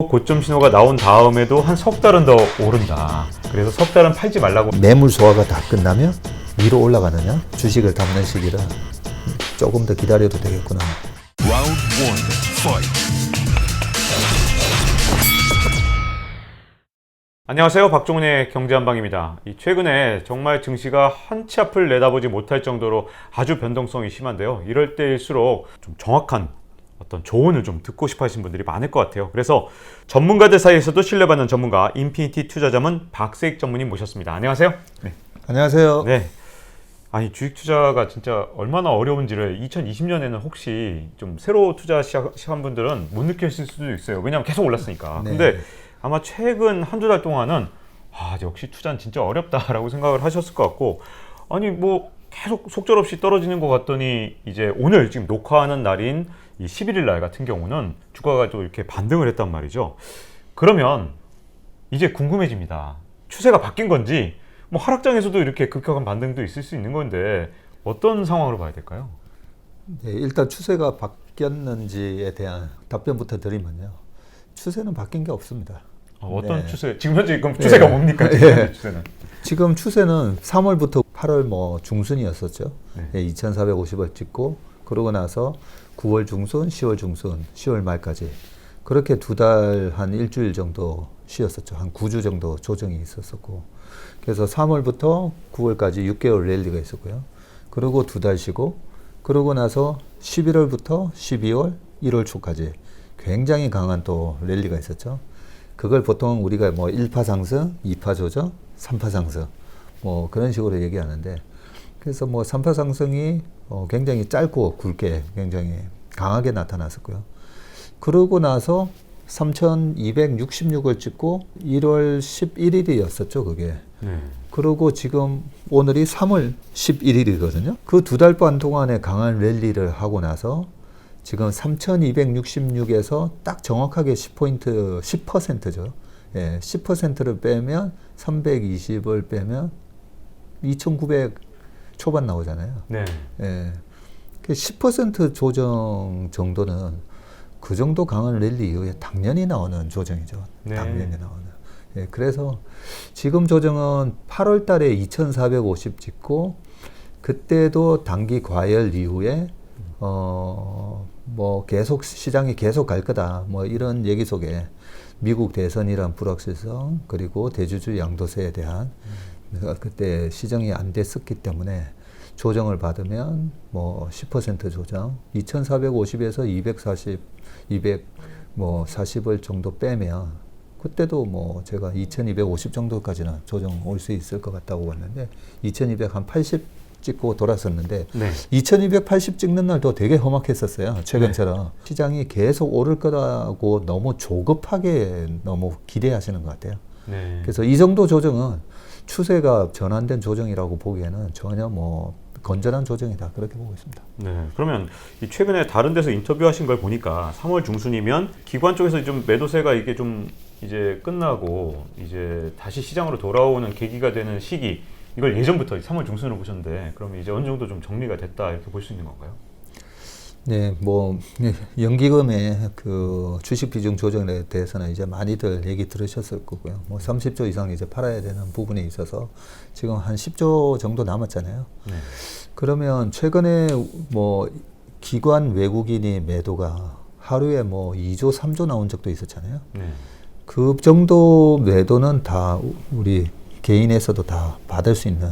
정도 고점 신호가 나온 다음에도 한 석 달은 더 오른다. 그래서 석 달은 팔지 말라고. 매물 소화가 다 끝나면 위로 올라가느냐? 주식을 담는 시기라 조금 더 기다려도 되겠구나. Round 1, fight. 안녕하세요. 박종훈의 경제한방입니다. 최근에 정말 증시가 한치 앞을 내다보지 못할 정도로 아주 변동성이 심한데요. 이럴 때일수록 좀 정확한 어떤 조언을 좀 듣고 싶어 하시는 분들이 많을 것 같아요. 그래서 전문가들 사이에서도 신뢰받는 전문가 인피니티 투자자문 박세익 전문인 모셨습니다. 안녕하세요. 네. 안녕하세요. 네. 아니, 주식 투자가 진짜 얼마나 어려운지를 2020년에는 혹시 좀 새로 투자 시작한 분들은 못 느끼실 수도 있어요. 왜냐하면 계속 올랐으니까. 네. 근데 아마 최근 한두 달 동안은 역시 투자는 진짜 어렵다라고 생각을 하셨을 것 같고, 아니 뭐 계속 속절없이 떨어지는 것 같더니 이제 오늘 지금 녹화하는 날인 이 11일 날 같은 경우는 주가가 또 이렇게 반등을 했단 말이죠. 그러면 이제 궁금해집니다. 추세가 바뀐 건지, 뭐 하락장에서도 이렇게 급격한 반등도 있을 수 있는 건데 어떤 상황으로 봐야 될까요? 네, 일단 추세가 바뀌었는지에 대한 답변부터 드리면요. 추세는 바뀐 게 없습니다. 어떤 네. 추세? 지금 현재 그럼 추세가 뭡니까? 지금 현재 추세는? 지금 추세는 3월부터 8월 뭐 중순이었었죠. 네. 2,450을 찍고 그러고 나서 9월 중순, 10월 중순, 10월 말까지 그렇게 두 달 한 일주일 정도 쉬었었죠. 한 9주 정도 조정이 있었었고, 그래서 3월부터 9월까지 6개월 랠리가 있었고요. 그리고 두 달 쉬고, 그러고 나서 11월부터 12월, 1월 초까지 굉장히 강한 또 랠리가 있었죠. 그걸 보통 우리가 뭐 1파 상승, 2파 조정, 3파 상승 뭐 그런 식으로 얘기하는데, 그래서 뭐 3파 상승이 굉장히 짧고 굵게 굉장히 강하게 나타났었고요. 그러고 나서 3,266을 찍고 1월 11일이었었죠, 그게. 그리고 지금 오늘이 3월 11일이거든요. 그 두 달 반 동안에 강한 랠리를 하고 나서 지금 3,266에서 딱 정확하게 10포인트, 10%죠. 예, 10%를 빼면 320을 빼면 2,900 초반 나오잖아요. 네. 예. 10% 조정 정도는 그 정도 강한 랠리 이후에 당연히 나오는 조정이죠. 네. 당연히 나오는. 예, 그래서 지금 조정은 8월 달에 2,450 찍고, 그때도 단기 과열 이후에 뭐 계속 시장이 계속 갈 거다 뭐 이런 얘기 속에 미국 대선이란 불확실성, 그리고 대주주 양도세에 대한 그때 시정이 안 됐었기 때문에 조정을 받으면 뭐 10% 조정, 2,450에서 240을 정도 빼면 그때도 뭐 제가 2,250 정도까지는 조정 올 수 있을 것 같다고 봤는데 2,200 한 80 찍고 돌았었는데, 네. 2,280 찍는 날도 되게 험악했었어요. 최근처럼. 네. 시장이 계속 오를 거라고 너무 조급하게 너무 기대하시는 것 같아요. 네. 그래서 이 정도 조정은 추세가 전환된 조정이라고 보기에는 전혀 뭐 건전한 조정이다, 그렇게 보고 있습니다. 네. 그러면 최근에 다른 데서 인터뷰하신 걸 보니까 3월 중순이면 기관 쪽에서 좀 매도세가 이게 좀 이제 끝나고 이제 다시 시장으로 돌아오는 계기가 되는 시기, 이걸 예전부터 3월 중순으로 보셨는데, 그러면 이제 어느 정도 좀 정리가 됐다 이렇게 볼 수 있는 건가요? 네, 뭐 연기금의 그 주식 비중 조정에 대해서는 이제 많이들 얘기 들으셨을 거고요. 뭐 30조 이상 이제 팔아야 되는 부분에 있어서 지금 한 10조 정도 남았잖아요. 네. 그러면 최근에 뭐 기관 외국인이 매도가 하루에 뭐 2조, 3조 나온 적도 있었잖아요. 네. 그 정도 매도는 다 우리 개인에서도 다 받을 수 있는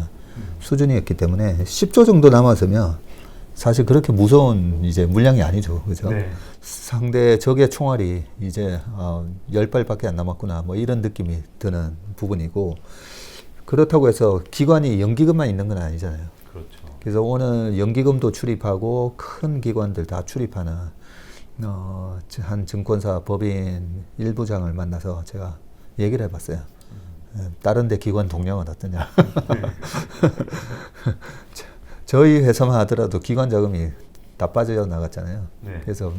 수준이었기 때문에 10조 정도 남았으면 사실 그렇게 무서운 이제 물량이 아니죠. 그죠? 네. 상대 적의 총알이 이제 10발밖에 안 남았구나 뭐 이런 느낌이 드는 부분이고, 그렇다고 해서 기관이 연기금만 있는 건 아니잖아요. 그렇죠. 그래서 오늘 연기금도 출입하고 큰 기관들 다 출입하는 한 증권사 법인 일부장을 만나서 제가 얘기를 해봤어요. 다른 데 기관 동향은 어떠냐. 저희 회사만 하더라도 기관 자금이 다 빠져나갔잖아요. 네. 그래서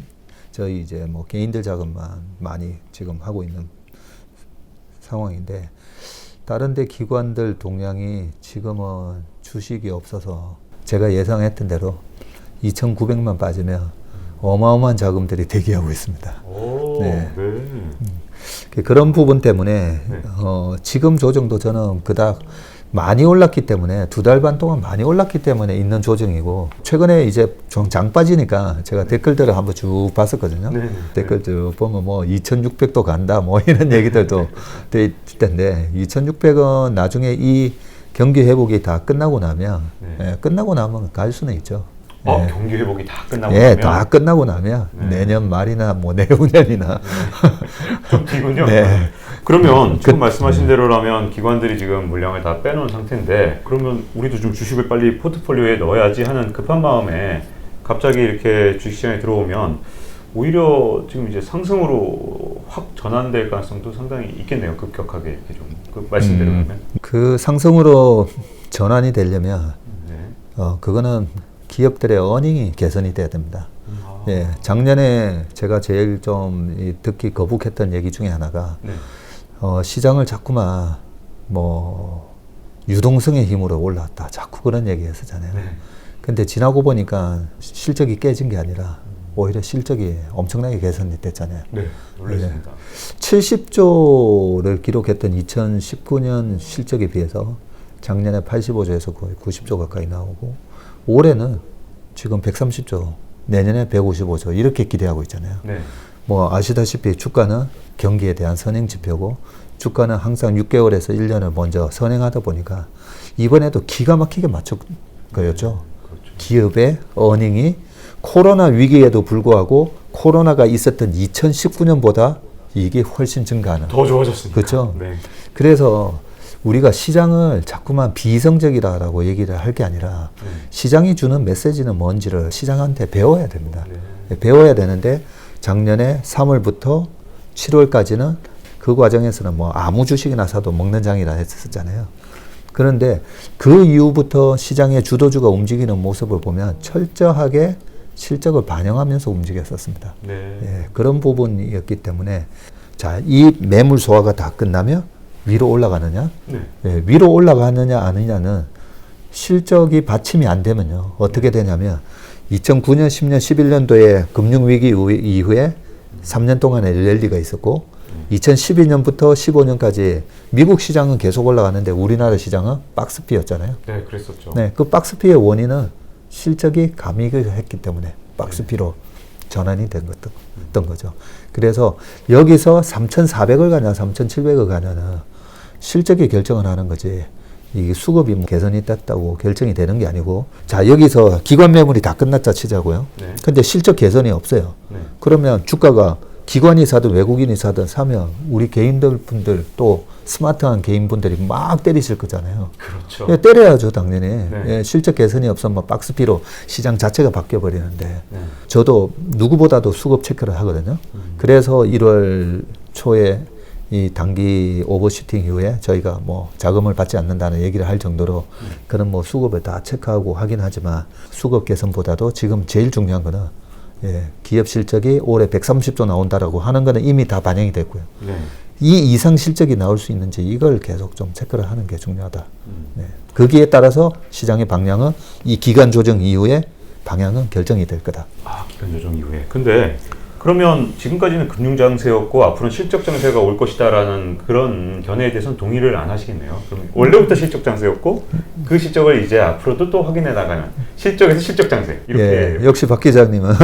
저희 이제 뭐 개인들 자금만 많이 지금 하고 있는 상황인데, 다른 데 기관들 동향이 지금은 주식이 없어서 제가 예상했던 대로 2,900만 빠지면 어마어마한 자금들이 대기하고 있습니다. 오, 네. 네. 그런 부분 때문에 네. 지금 조정도 저는 그닥 많이 올랐기 때문에 2달 반 동안 많이 올랐기 때문에 있는 조정이고 최근에 이제 좀 장 빠지니까 제가 댓글들을 한번 쭉 봤었거든요. 네. 댓글들 보면 뭐 2,600도 간다 뭐 이런 얘기들도 돼 있을 텐데 2,600은 나중에 이 경기 회복이 다 끝나고 나면 끝나고 나면 갈 수는 있죠. 경기 회복이 다 끝나고 예, 나면 다 끝나고 나면 내년 말이나 뭐 내후년이나 좀 뒤군요. 네. 그러면 지금 말씀하신 대로라면 기관들이 지금 물량을 다 빼놓은 상태인데 그러면 우리도 좀 주식을 빨리 포트폴리오에 넣어야지 하는 급한 마음에 갑자기 이렇게 주식시장에 들어오면 오히려 지금 이제 상승으로 확 전환될 가능성도 상당히 있겠네요. 급격하게 이렇게 좀 그 말씀대로라면. 그 상승으로 전환이 되려면 네. 그거는 기업들의 어닝이 개선이 돼야 됩니다. 예, 작년에 제가 제일 좀 듣기 거북했던 얘기 중에 하나가 네. 시장을 자꾸만 뭐 유동성의 힘으로 올라왔다. 자꾸 그런 얘기 했었잖아요. 네. 근데 지나고 보니까 실적이 깨진 게 아니라 오히려 실적이 엄청나게 개선이 됐잖아요. 네, 놀랐습니다. 70조를 기록했던 2019년 실적에 비해서 작년에 85조에서 거의 90조 가까이 나오고 올해는 지금 130조, 내년에 155조 이렇게 기대하고 있잖아요. 네. 뭐 아시다시피 주가는 경기에 대한 선행 지표고 주가는 항상 6개월에서 1년을 먼저 선행하다 보니까 이번에도 기가 막히게 맞춘 거였죠. 그렇죠. 기업의 어닝이 코로나 위기에도 불구하고 코로나가 있었던 2019년보다 이게 훨씬 증가하는. 더 좋아졌습니다. 그렇죠. 네. 그래서 우리가 시장을 자꾸만 비이성적이다라고 얘기를 할 게 아니라 시장이 주는 메시지는 뭔지를 시장한테 배워야 됩니다. 배워야 되는데 작년에 3월부터 7월까지는 그 과정에서는 뭐 아무 주식이나 사도 먹는 장이라 했었잖아요. 그런데 그 이후부터 시장의 주도주가 움직이는 모습을 보면 철저하게 실적을 반영하면서 움직였었습니다. 네. 예, 그런 부분이었기 때문에 자, 이 매물 소화가 다 끝나면 위로 올라가느냐? 네. 예, 위로 올라가느냐 아니냐는 실적이 받침이 안 되면요. 어떻게 되냐면 2009년, 10년, 11년도에 금융위기 이후에 3년 동안의 랠리가 있었고 2012년부터 15년까지 미국 시장은 계속 올라갔는데 우리나라 시장은 박스피였잖아요. 네, 그랬었죠. 네, 그 박스피의 원인은 실적이 감익을 했기 때문에 박스피로 전환이 됐던 거죠. 그래서 여기서 3,400을 가냐 3,700을 가냐는 실적이 결정을 하는 거지 이게 수급이 뭐 개선이 됐다고 결정이 되는 게 아니고 자 여기서 기관 매물이 다 끝났다 치자고요. 네. 근데 실적 개선이 없어요. 네. 그러면 주가가 기관이 사든 외국인이 사든 사면 우리 개인들 분들 또 스마트한 개인분들이 막 때리실 거잖아요. 그렇죠. 예, 때려야죠 당연히. 네. 예, 실적 개선이 없으면 박스피로 시장 자체가 바뀌어 버리는데 네. 저도 누구보다도 수급 체크를 하거든요. 그래서 1월 초에 이 단기 오버슈팅 이후에 저희가 뭐 자금을 받지 않는다는 얘기를 할 정도로 그런 뭐 수급을 다 체크하고 하긴 하지만 수급 개선보다도 지금 제일 중요한 거는 예, 기업 실적이 올해 130조 나온다라고 하는 거는 이미 다 반영이 됐고요. 네. 이 이상 실적이 나올 수 있는지 이걸 계속 좀 체크를 하는 게 중요하다. 네. 거기에 따라서 시장의 방향은 이 기간 조정 이후에 방향은 결정이 될 거다. 아, 기간 조정 이후에. 근데 그러면 지금까지는 금융 장세였고 앞으로는 실적 장세가 올 것이다라는 그런 견해에 대해서는 동의를 안 하시겠네요. 그럼 원래부터 실적 장세였고 그 실적을 이제 앞으로도 또 확인해 나가는 실적에서 실적 장세 이렇게. 예, 역시 박 기자님은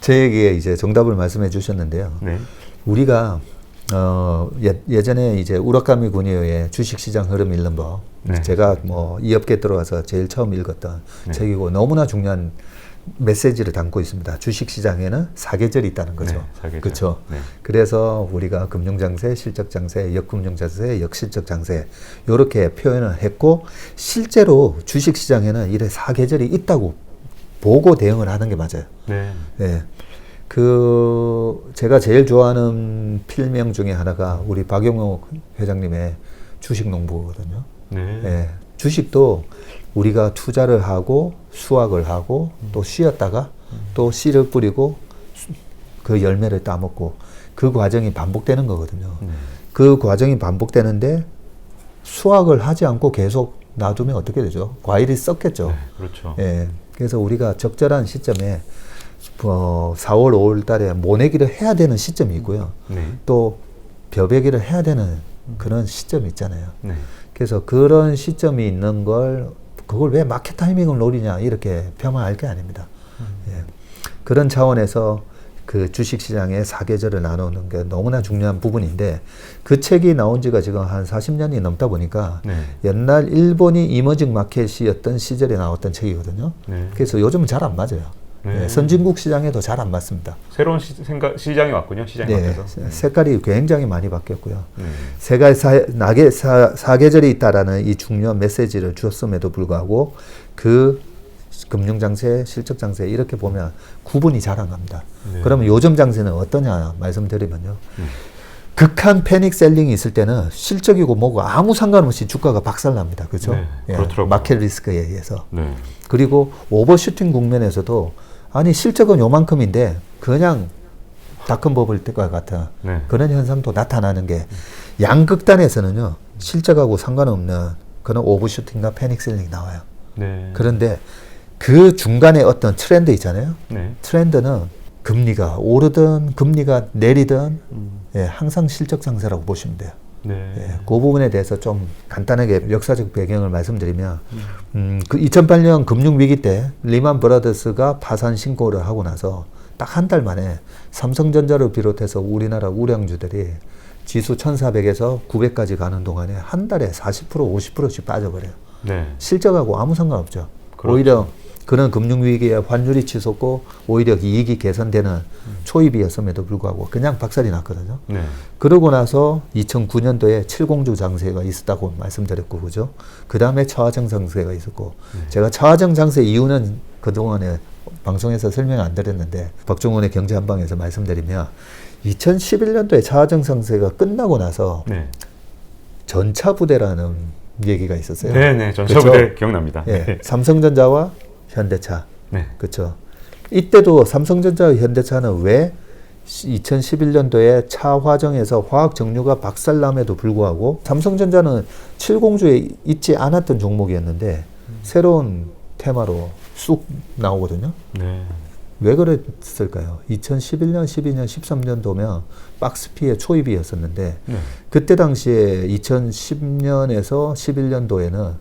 제 얘기에 이제 정답을 말씀해 주셨는데요. 네. 우리가 예전에 이제 우라카미 구니오의 주식시장 흐름 읽는 법, 네. 제가 뭐 이 업계 들어와서 제일 처음 읽었던 네. 책이고 너무나 중요한 메시지를 담고 있습니다. 주식시장에는 사계절이 있다는 거죠. 네, 사계절. 그렇죠. 네. 그래서 우리가 금융장세, 실적장세, 역금융장세, 역실적장세 이렇게 표현을 했고 실제로 주식시장에는 이래 사계절이 있다고 보고 대응을 하는 게 맞아요. 네. 네. 제가 제일 좋아하는 필명 중에 하나가 우리 박용호 회장님의 주식 농부거든요. 네. 예, 주식도 우리가 투자를 하고 수확을 하고 또 쉬었다가 또 씨를 뿌리고 그 열매를 따먹고 그 과정이 반복되는 거거든요. 그 과정이 반복되는데 수확을 하지 않고 계속 놔두면 어떻게 되죠? 과일이 썩겠죠. 네, 그렇죠. 예, 그래서 우리가 적절한 시점에 4월, 5월 달에 모내기를 해야 되는 시점이 있고요. 네. 또 벼베기를 해야 되는 그런 시점이 있잖아요. 네. 그래서 그런 시점이 있는 그걸 왜 마켓 타이밍을 노리냐 이렇게 폄하할 게 아닙니다. 예. 그런 차원에서 그 주식시장의 사계절을 나누는 게 너무나 중요한 부분인데 그 책이 나온 지가 지금 한 40년이 넘다 보니까 네. 옛날 일본이 이머징 마켓이었던 시절에 나왔던 책이거든요. 네. 그래서 요즘은 잘 안 맞아요. 네. 예, 선진국 시장에도 잘 안 맞습니다. 새로운 시장이 왔군요. 시장이 네, 바뀌어서. 색깔이 굉장히 많이 바뀌었고요. 네. 사계절이 있다라는 이 중요한 메시지를 주었음에도 불구하고 그 금융장세, 실적장세 이렇게 보면 구분이 잘 안 갑니다. 네. 그러면 요즘 장세는 어떠냐 말씀드리면요. 극한 패닉 셀링이 있을 때는 실적이고 뭐고 아무 상관없이 주가가 박살납니다. 그렇죠? 네, 그렇더라고요. 마켓 리스크에 의해서. 네. 그리고 오버슈팅 국면에서도 아니 실적은 요만큼인데 그냥 닷컴 버블 때와 같은 네. 그런 현상도 나타나는 게 양극단에서는요. 실적하고 상관없는 그런 오버슈팅과 패닉 셀링이 나와요. 네. 그런데 그 중간에 어떤 트렌드 있잖아요. 네. 트렌드는 금리가 오르든 금리가 내리든 예, 항상 실적 상세라고 보시면 돼요. 네. 예, 그 부분에 대해서 좀 간단하게 역사적 배경을 말씀드리면 그 2008년 금융위기 때 리만 브라더스가 파산 신고를 하고 나서 딱 한 달 만에 삼성전자를 비롯해서 우리나라 우량주들이 지수 1400에서 900까지 가는 동안에 한 달에 40% 50%씩 빠져버려요. 네. 실적하고 아무 상관없죠. 그렇죠. 오히려 그런 금융위기에 환율이 치솟고 오히려 이익이 개선되는 초입이었음에도 불구하고 그냥 박살이 났거든요. 네. 그러고 나서 2009년도에 칠공주 장세가 있었다고 말씀드렸고, 그죠? 그 다음에 차화정 장세가 있었고, 제가 차화정 장세 이유는 그동안에 방송에서 설명 안 드렸는데, 박종훈의 경제한방에서 말씀드리면, 2011년도에 차화정 장세가 끝나고 나서 네. 전차부대라는 얘기가 있었어요. 네네. 전차부대 그쵸? 기억납니다. 예, 네. 삼성전자와 현대차. 네. 그렇죠. 이때도 삼성전자와 현대차는 왜 2011년도에 차 화정에서 화학 정류가 박살남에도 불구하고 삼성전자는 7공주에 있지 않았던 종목이었는데 새로운 테마로 쑥 나오거든요. 네. 왜 그랬을까요? 2011년, 12년, 13년도면 박스피의 초입이었었는데 네. 그때 당시에 2010년에서 11년도에는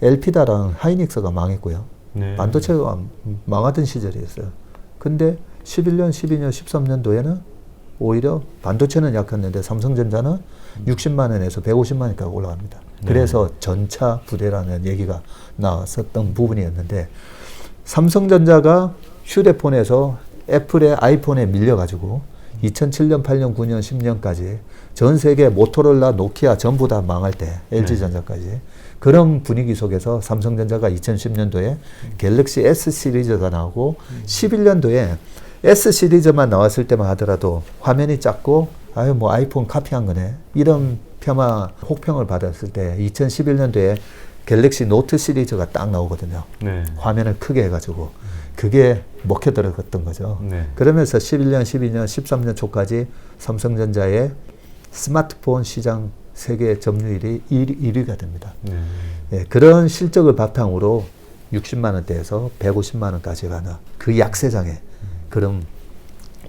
엘피다랑 하이닉스가 망했고요. 네. 반도체가 망하던 시절이었어요. 근데 11년, 12년, 13년도에는 오히려 반도체는 약했는데 삼성전자는 60만 원에서 150만 원까지 올라갑니다. 그래서 전차 부대라는 얘기가 나왔었던 부분이었는데 삼성전자가 휴대폰에서 애플의 아이폰에 밀려가지고 2007년, 8년, 9년, 10년까지 전 세계 모토로라, 노키아 전부 다 망할 때 LG전자까지 그런 분위기 속에서 삼성전자가 2010년도에 갤럭시 S 시리즈가 나오고 11년도에 S 시리즈만 나왔을 때만 하더라도 화면이 작고 아유 뭐 아이폰 카피한 거네 이런 폄하 혹평을 받았을 때 2011년도에 갤럭시 노트 시리즈가 딱 나오거든요. 네. 화면을 크게 해가지고 그게 먹혀들었던 거죠. 네. 그러면서 11년, 12년, 13년 초까지 삼성전자의 스마트폰 시장 세계 점유율이 1위가 됩니다. 네. 예, 그런 실적을 바탕으로 60만 원대에서 150만 원까지 가는 그 약세장의 그런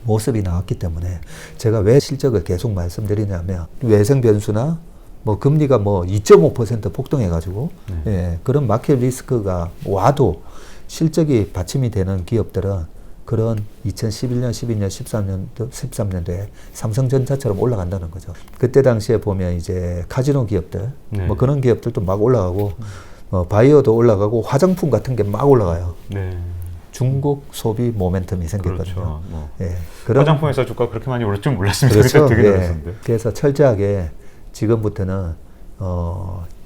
모습이 나왔기 때문에 제가 왜 실적을 계속 말씀드리냐면 외생 변수나 뭐 금리가 뭐 2.5% 폭등해가지고 예, 그런 마켓 리스크가 와도 실적이 받침이 되는 기업들은 그런 2011년, 12년, 13년도에 삼성전자처럼 올라간다는 거죠. 그때 당시에 보면 이제 카지노 기업들, 네. 뭐 그런 기업들도 막 올라가고, 바이오도 올라가고, 화장품 같은 게 막 올라가요. 네. 중국 소비 모멘텀이 생겼거든요. 그렇죠. 뭐. 예, 화장품 회사 주가 그렇게 많이 오를 줄 몰랐습니다. 그렇죠. 되게 예. 놀랐는데. 그래서 철저하게 지금부터는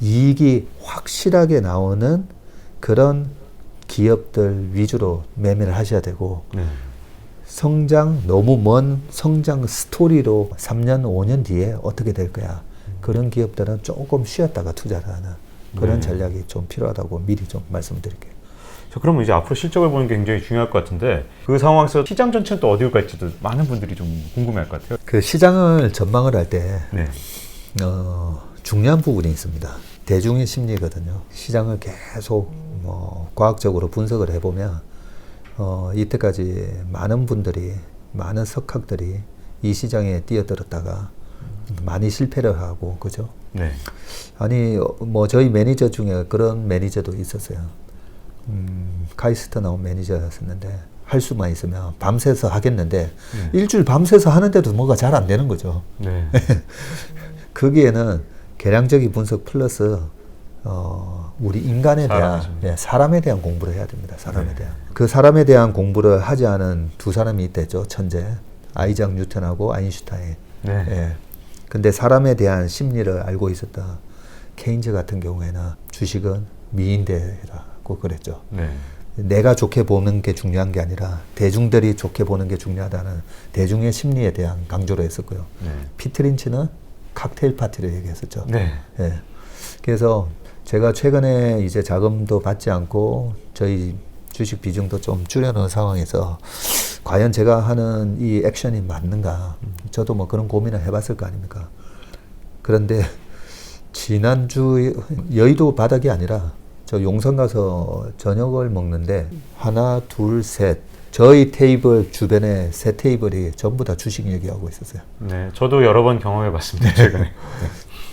이익이 확실하게 나오는 그런 기업들 위주로 매매를 하셔야 되고 네. 성장 너무 먼 성장 스토리로 3년 5년 뒤에 어떻게 될 거야 그런 기업들은 조금 쉬었다가 투자를 하는 그런 네. 전략이 좀 필요하다고 미리 좀 말씀드릴게요. 자, 그러면 이제 앞으로 실적을 보는 게 굉장히 중요할 것 같은데 그 상황에서 시장 전체는 또 어디로 갈지도 많은 분들이 좀 궁금해할 것 같아요. 그 시장을 전망을 할 때 네. 중요한 부분이 있습니다. 대중의 심리거든요. 시장을 계속 과학적으로 분석을 해보면 이때까지 많은 분들이, 많은 석학들이 이 시장에 뛰어들었다가 많이 실패를 하고, 그죠? 네. 아니, 뭐 저희 매니저 중에 그런 매니저도 있었어요. 카이스트 나온 매니저였었는데 할 수만 있으면 밤새서 하겠는데 일주일 밤새서 하는데도 뭐가 잘 안 되는 거죠. 네. 거기에는 계량적인 분석 플러스 우리 인간에 대한, 사람에 대한 공부를 해야 됩니다. 사람에 대한. 그 사람에 대한 공부를 하지 않은 두 사람이 있댔죠. 천재. 아이작 뉴턴하고 아인슈타인. 네. 예. 근데 사람에 대한 심리를 알고 있었다. 케인즈 같은 경우에는 주식은 미인대라고 그랬죠. 네. 내가 좋게 보는 게 중요한 게 아니라 대중들이 좋게 보는 게 중요하다는 대중의 심리에 대한 강조를 했었고요. 네. 피트 린치는 칵테일 파티를 얘기했었죠. 네. 예. 그래서 제가 최근에 이제 자금도 받지 않고 저희 주식 비중도 좀 줄여놓은 상황에서 과연 제가 하는 이 액션이 맞는가? 저도 뭐 그런 고민을 해봤을 거 아닙니까? 그런데 지난주 여의도 바닥이 아니라 저 용산 가서 저녁을 먹는데 하나, 둘, 셋 저희 테이블 주변에 세 테이블이 전부 다 주식 얘기하고 있었어요. 네. 저도 여러 번 경험해봤습니다. 최근에.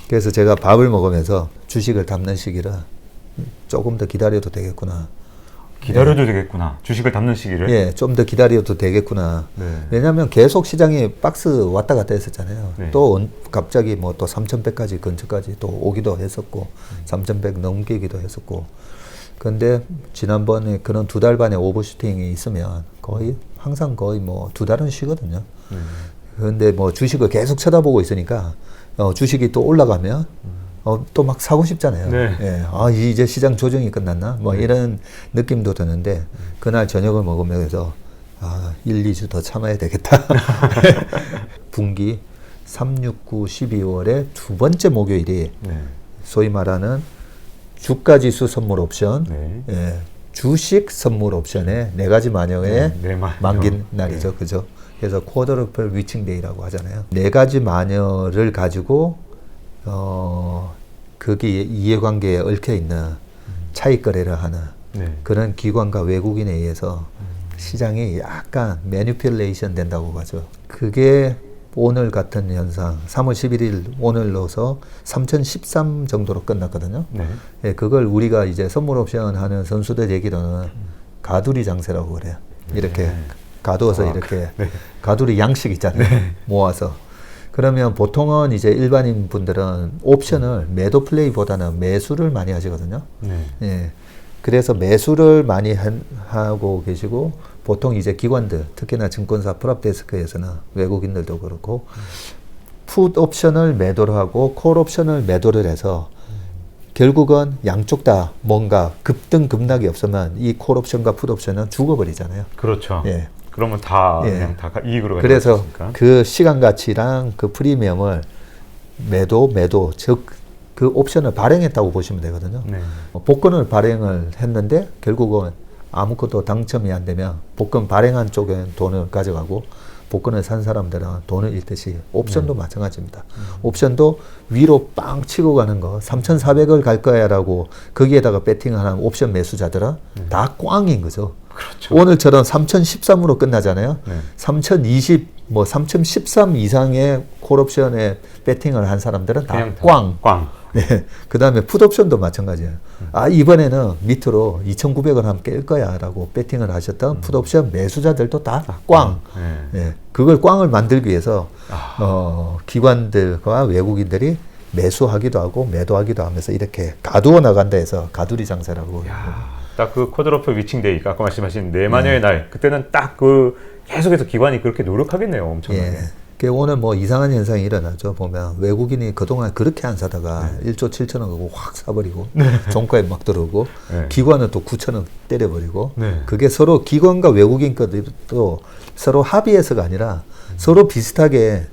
그래서 제가 밥을 먹으면서 주식을 담는 시기를 조금 더 기다려도 되겠구나. 기다려도 되겠구나. 주식을 담는 시기를. 예, 좀 더 기다려도 되겠구나. 네. 왜냐하면 계속 시장이 박스 왔다 갔다 했었잖아요. 네. 또 갑자기 뭐 또 3,100까지 근처까지 또 오기도 했었고, 3,100 넘기기도 했었고. 그런데 지난번에 그런 두 달 반의 오버슈팅이 있으면 거의 항상 거의 뭐 두 달은 쉬거든요. 그런데 뭐 주식을 계속 쳐다보고 있으니까 주식이 또 올라가면 또 막 사고 싶잖아요. 네. 예. 아, 이제 시장 조정이 끝났나? 뭐 이런 느낌도 드는데 그날 저녁을 먹으면서 1, 2주 더 참아야 되겠다. 분기 3, 6, 9, 12월에 두 번째 목요일이 네. 소위 말하는 주가지수 선물 옵션, 네. 예, 주식 선물 옵션의 네 가지 만여의 네, 만기 날이죠. 그죠? 그래서 쿼드러플 위칭 데이라고 하잖아요. 네 가지 만여를 가지고 거기에 이해관계에 얽혀 있는 차익 거래를 하는 네. 그런 기관과 외국인에 의해서 시장이 약간 매니플레이션 된다고 하죠. 그게 오늘 같은 현상, 3월 11일 오늘로서 3013 정도로 끝났거든요. 네. 예, 그걸 우리가 이제 선물 옵션 하는 선수들 얘기로는 가두리 장세라고 그래요. 이렇게 가두어서 이렇게 가두리 양식 있잖아요. 모아서. 그러면 보통은 이제 일반인 분들은 옵션을 매도 플레이보다는 매수를 많이 하시거든요. 네. 예. 그래서 매수를 많이 하고 계시고 보통 이제 기관들, 특히나 증권사 프랍데스크에서는 외국인들도 그렇고 풋 옵션을 매도를 하고 콜 옵션을 매도를 해서 결국은 양쪽 다 뭔가 급등 급락이 없으면 이 콜 옵션과 풋 옵션은 죽어버리잖아요. 그렇죠. 예. 그러면 다 예. 그냥 다 이익으로 그래서 가져가니까. 그 시간 가치랑 그 프리미엄을 매도 즉 그 옵션을 발행했다고 보시면 되거든요. 네. 복권을 발행을 했는데 결국은 아무것도 당첨이 안 되면 복권 발행한 쪽엔 돈을 가져가고 복권을 산 사람들은 돈을 잃듯이 옵션도 마찬가지입니다. 옵션도 위로 빵 치고 가는 거 3,400을 갈 거야 라고 거기에다가 배팅하는 옵션 매수자들은 다 꽝인 거죠. 그렇죠. 오늘처럼 3013으로 끝나잖아요. 네. 3020, 뭐 3013 이상의 콜옵션에 배팅을 한 사람들은 다 그냥 꽝. 꽝. 네. 그 다음에 풋옵션도 마찬가지예요. 이번에는 밑으로 2,900을 하면 깰 거야 라고 배팅을 하셨던 풋옵션 매수자들도 다 꽝. 네. 네. 그걸 꽝을 만들기 위해서 기관들과 외국인들이 매수하기도 하고 매도하기도 하면서 이렇게 가두어 나간다 해서 가두리 장세라고. 딱 그 쿼드러플 위칭 데이, 아까 말씀하신 네마녀의 날, 그때는 딱 그 계속해서 기관이 그렇게 노력하겠네요, 엄청나게. 예. 그 오늘 뭐 이상한 현상이 일어나죠. 보면 외국인이 그동안 그렇게 안 사다가 1조 7천억 하고 확 사버리고 종가에 막 들어오고 네. 기관은 또 9천억 때려버리고 네. 그게 서로 기관과 외국인과도 서로 합의해서가 아니라 서로 비슷하게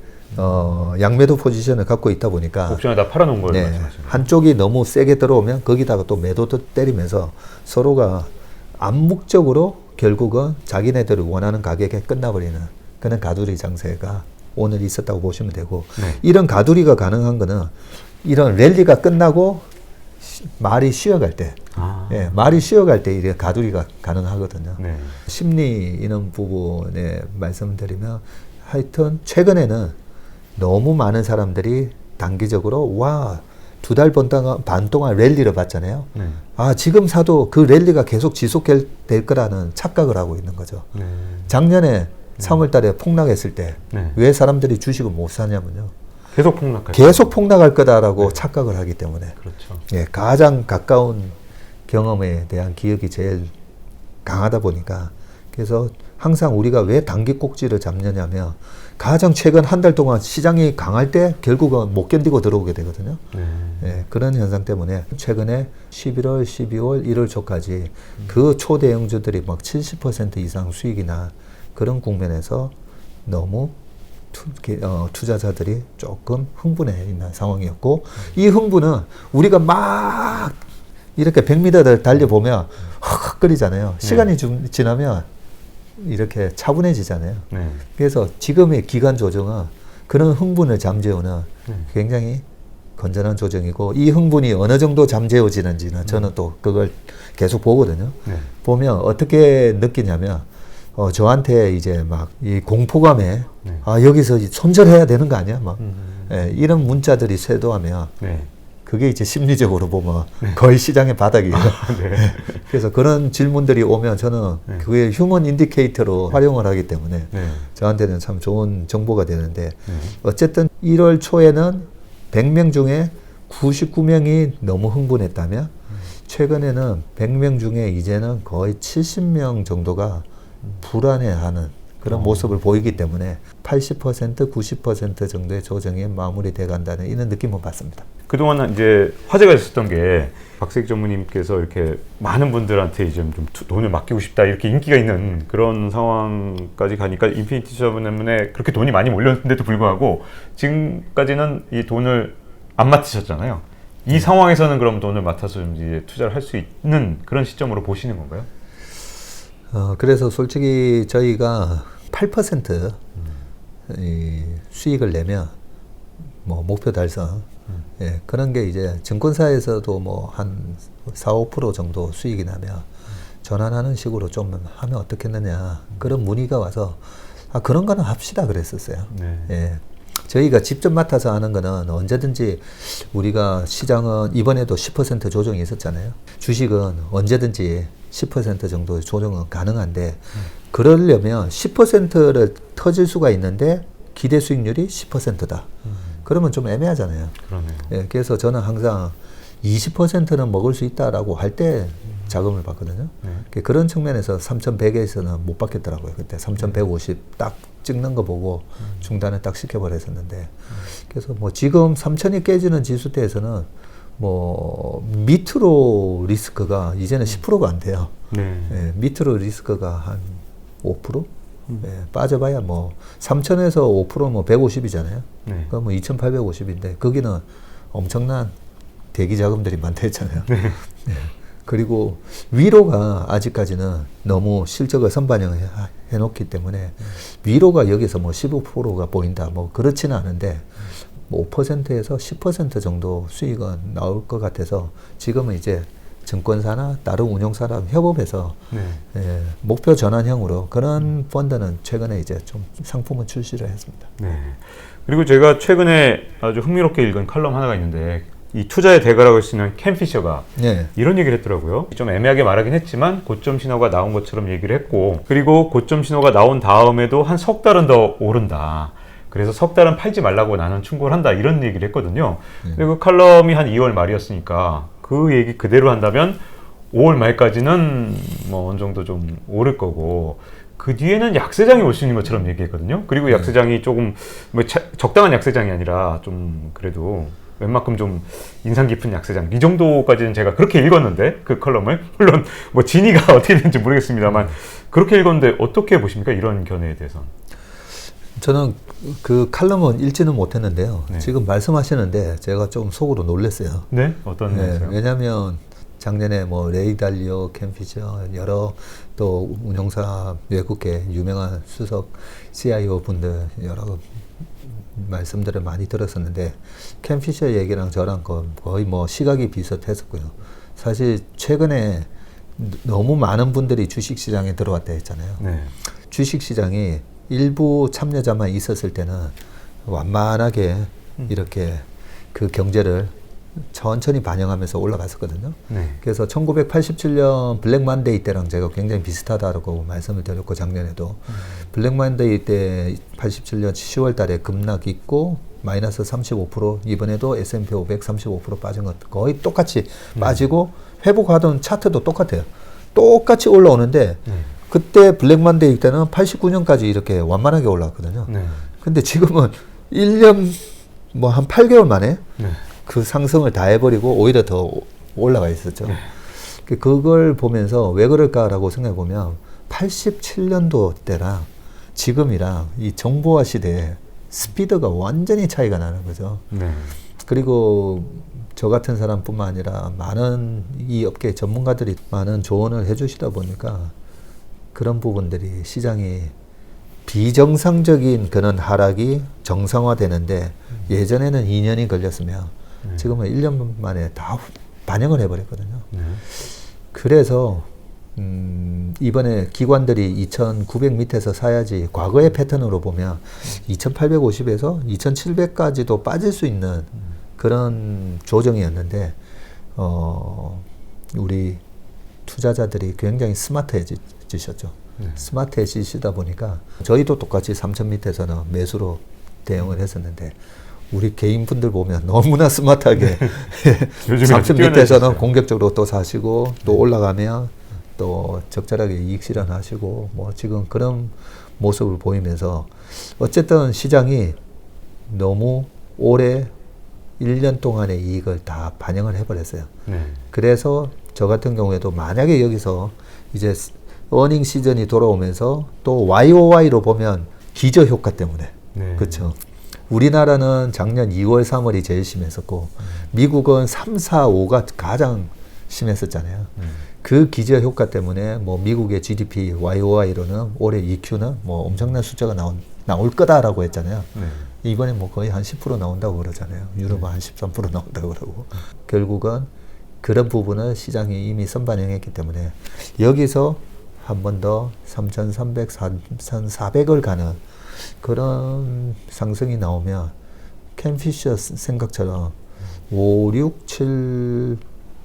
양매도 포지션을 갖고 있다 보니까 옵션을 다 팔아놓은 걸 네, 말씀하시는 한쪽이 너무 세게 들어오면 거기다가 또 매도도 때리면서 서로가 암묵적으로 결국은 자기네들이 원하는 가격에 끝나버리는 그런 가두리 장세가 오늘 있었다고 보시면 되고 네. 이런 가두리가 가능한 거는 이런 랠리가 끝나고 말이 쉬어갈 때 아. 예, 말이 쉬어갈 때 이래 가두리가 가능하거든요. 네. 심리 이런 부분에 말씀드리면 하여튼 최근에는 너무 많은 사람들이 단기적으로 와, 2달 반 동안 랠리를 봤잖아요. 네. 아, 지금 사도 그 랠리가 계속 지속될 거라는 착각을 하고 있는 거죠. 네. 작년에 3월 달에 폭락했을 때 왜 네. 사람들이 주식을 못 사냐면요. 계속 폭락할 계속 폭락할 거다라고 네. 착각을 하기 때문에. 그렇죠. 예, 가장 가까운 경험에 대한 기억이 제일 강하다 보니까 그래서 항상 우리가 왜 단기 꼭지를 잡느냐면 가장 최근 한 달 동안 시장이 강할 때 결국은 못 견디고 들어오게 되거든요. 네. 예, 그런 현상 때문에 최근에 11월, 12월, 1월 초까지 그 초대형주들이 막 70% 이상 수익이나 그런 국면에서 너무 투자자들이 조금 흥분해 있는 상황이었고 이 흥분은 우리가 막 이렇게 100m를 달려보면 헉헉거리잖아요. 시간이 좀 지나면 이렇게 차분해지잖아요. 네. 그래서 지금의 기간 조정은 그런 흥분을 잠재우는 굉장히 건전한 조정이고 이 흥분이 어느 정도 잠재워지는지는 저는 또 그걸 계속 보거든요. 네. 보면 어떻게 느끼냐면 저한테 이제 막 이 공포감에 네. 아 여기서 손절해야 되는 거 아니야? 막 예, 이런 문자들이 쇄도하면 네. 그게 이제 심리적으로 보면 거의 시장의 바닥이에요. 네. 그래서 그런 질문들이 오면 저는 네. 그게 휴먼 인디케이터로 활용을 하기 때문에 네. 저한테는 참 좋은 정보가 되는데 네. 어쨌든 1월 초에는 100명 중에 99명이 너무 흥분했다면 최근에는 100명 중에 이제는 거의 70명 정도가 불안해하는 그런 모습을 보이기 때문에 80%, 90% 정도의 조정이 마무리돼 간다는 이런 느낌을 받습니다. 그동안 이제 화제가 됐었던 게 박세익 전무님께서 이렇게 많은 분들한테 이제 좀 돈을 맡기고 싶다 이렇게 인기가 있는 그런 상황까지 가니까 인피니티 투자 때문에 그렇게 돈이 많이 몰렸는데도 불구하고 지금까지는 이 돈을 안 맡으셨잖아요. 이 상황에서는 그럼 돈을 맡아서 좀 이제 투자를 할 수 있는 그런 시점으로 보시는 건가요? 그래서 솔직히 저희가 8% 이 수익을 내면 뭐 목표 달성 예, 그런 게 이제 증권사에서도 뭐 한 4, 5% 정도 수익이 나면 전환하는 식으로 좀 하면 어떻겠느냐 그런 문의가 와서 아 그런 거는 합시다 그랬었어요. 네. 예. 저희가 직접 맡아서 하는 거는 언제든지 우리가 시장은 이번에도 10% 조정이 있었잖아요. 주식은 언제든지 10% 정도 조정은 가능한데 그러려면 10%를 터질 수가 있는데 기대 수익률이 10%다. 그러면 좀 애매하잖아요. 그러네요. 예, 그래서 저는 항상 20%는 먹을 수 있다라고 할 때 자금을 받거든요. 네. 그런 측면에서 3,100에서는 못 받겠더라고요. 그때 3,150 딱 찍는 거 보고 중단을 딱 시켜버렸었는데 그래서 뭐 지금 3,000이 깨지는 지수대에서는 뭐 밑으로 리스크가 이제는 10%가 안 돼요. 네. 예, 밑으로 리스크가 한 5%? 예, 빠져봐야 뭐 3,000에서 5%면 150이잖아요. 네. 그럼 뭐 2,850인데 거기는 엄청난 대기 자금들이 많다 했잖아요. 네. 예. 그리고 위로가 아직까지는 너무 실적을 선반영해 놓기 때문에 위로가 여기서 뭐 15%가 보인다 뭐 그렇지는 않은데 뭐 5%에서 10% 정도 수익은 나올 것 같아서 지금은 이제 증권사나 다른 운용사랑 협업해서 네. 예, 목표 전환형으로 그런 펀드는 최근에 이제 좀 상품을 출시를 했습니다. 네. 그리고 제가 최근에 아주 흥미롭게 읽은 칼럼 하나가 있는데 이 투자의 대가라고 할 수 있는 캔 피셔가 네. 이런 얘기를 했더라고요. 좀 애매하게 말하긴 했지만 고점 신호가 나온 것처럼 얘기를 했고 그리고 고점 신호가 나온 다음에도 한 석 달은 더 오른다. 그래서 석 달은 팔지 말라고 나는 충고를 한다. 이런 얘기를 했거든요. 그리고 칼럼이 한 2월 말이었으니까 그 얘기 그대로 한다면 5월 말까지는 뭐 어느 정도 좀 오를 거고 그 뒤에는 약세장이 올 수 있는 것처럼 얘기했거든요. 그리고 약세장이 조금 뭐 적당한 약세장이 아니라 좀 그래도 웬만큼 좀 인상 깊은 약세장 이 정도까지는 제가 그렇게 읽었는데 그 컬럼을 물론 뭐 진위가 어떻게 되는지 모르겠습니다만 그렇게 읽었는데 어떻게 보십니까? 이런 견해에 대해서는. 저는 그 칼럼은 읽지는 못했는데요. 네. 지금 말씀하시는데 제가 좀 속으로 놀랐어요. 네? 어떤 네, 면에서요? 왜냐하면 작년에 뭐 레이 달리오, 캔 피셔 여러 또 운용사 외국계 유명한 수석 CIO 분들 여러 말씀들을 많이 들었었는데 캔 피셔 얘기랑 저랑 거의 뭐 시각이 비슷했었고요. 사실 최근에 너무 많은 분들이 주식시장에 들어왔다 했잖아요. 네. 주식시장이 일부 참여자만 있었을 때는 완만하게 이렇게 그 경제를 천천히 반영하면서 올라갔었거든요. 네. 그래서 1987년 블랙 만데이 때랑 제가 굉장히 비슷하다고 말씀을 드렸고, 작년에도 블랙 만데이 때 87년 10월 달에 급락 있고 마이너스 35%, 이번에도 S&P 500 35% 빠진 것 거의 똑같이 빠지고 회복하던 차트도 똑같아요. 똑같이 올라오는데 그때 블랙 만데이 때는 89년까지 이렇게 완만하게 올라왔거든요. 네. 근데 지금은 1년 뭐 한 8개월 만에 네. 그 상승을 다 해버리고 오히려 더 올라가 있었죠. 그걸 보면서 왜 그럴까라고 생각해 보면 87년도 때랑 지금이랑 이 정보화 시대에 스피드가 완전히 차이가 나는 거죠. 네. 그리고 저 같은 사람뿐만 아니라 많은 이 업계 전문가들이 많은 조언을 해주시다 보니까 그런 부분들이 시장이 비정상적인 그런 하락이 정상화되는데 예전에는 2년이 걸렸으면 지금은 1년 만에 다 반영을 해버렸거든요. 네. 그래서 이번에 기관들이 2,900 밑에서 사야지, 과거의 패턴으로 보면 2,850에서 2,700까지도 빠질 수 있는 그런 조정이었는데 우리 투자자들이 굉장히 스마트해지셨죠. 스마트해지시다 보니까 저희도 똑같이 3,000 밑에서는 매수로 대응을 했었는데 우리 개인분들 보면 너무나 스마트하게 요즘에 3,000 밑에서는 뛰어나셨어요. 공격적으로 또 사시고 또 올라가면 또 적절하게 이익 실현하시고 뭐 지금 그런 모습을 보이면서 어쨌든 시장이 너무 오래 1년 동안의 이익을 다 반영을 해버렸어요. 네. 그래서 저 같은 경우에도 만약에 여기서 이제 어닝 시즌이 돌아오면서 또 YOY로 보면 기저 효과 때문에 네. 그렇죠. 우리나라는 작년 2월, 3월이 제일 심했었고 미국은 3, 4, 5가 가장 심했었잖아요. 그 기저 효과 때문에 뭐 미국의 GDP YOY로는 올해 EQ는 뭐 엄청난 숫자가 나올 거다라고 했잖아요. 네. 이번에 뭐 거의 한 10% 나온다고 그러잖아요. 유럽은 한 13% 나온다고 그러고. 결국은 그런 부분을 시장이 이미 선반영했기 때문에 여기서 한 번 더 3,300, 3,400을 가는 그런 상승이 나오면 캔피셔 생각처럼 5, 6, 7,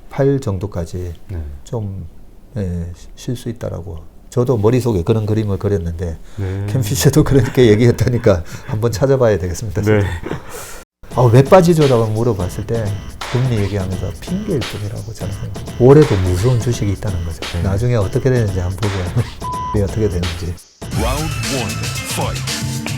8 정도까지 네. 좀 쉴 수 있다라고. 저도 머릿속에 그런 그림을 그렸는데 캔피셔도 그렇게 얘기했다니까 한번 찾아봐야 되겠습니다. 네. 왜 빠지죠라고 물어봤을 때 금리 얘기하면서 핑계일 뿐이라고 저는 생각합니다. 올해도 무서운 주식이 있다는 거죠. 나중에 어떻게 되는지 한번 보고 어떻게 되는지. Round one, fight.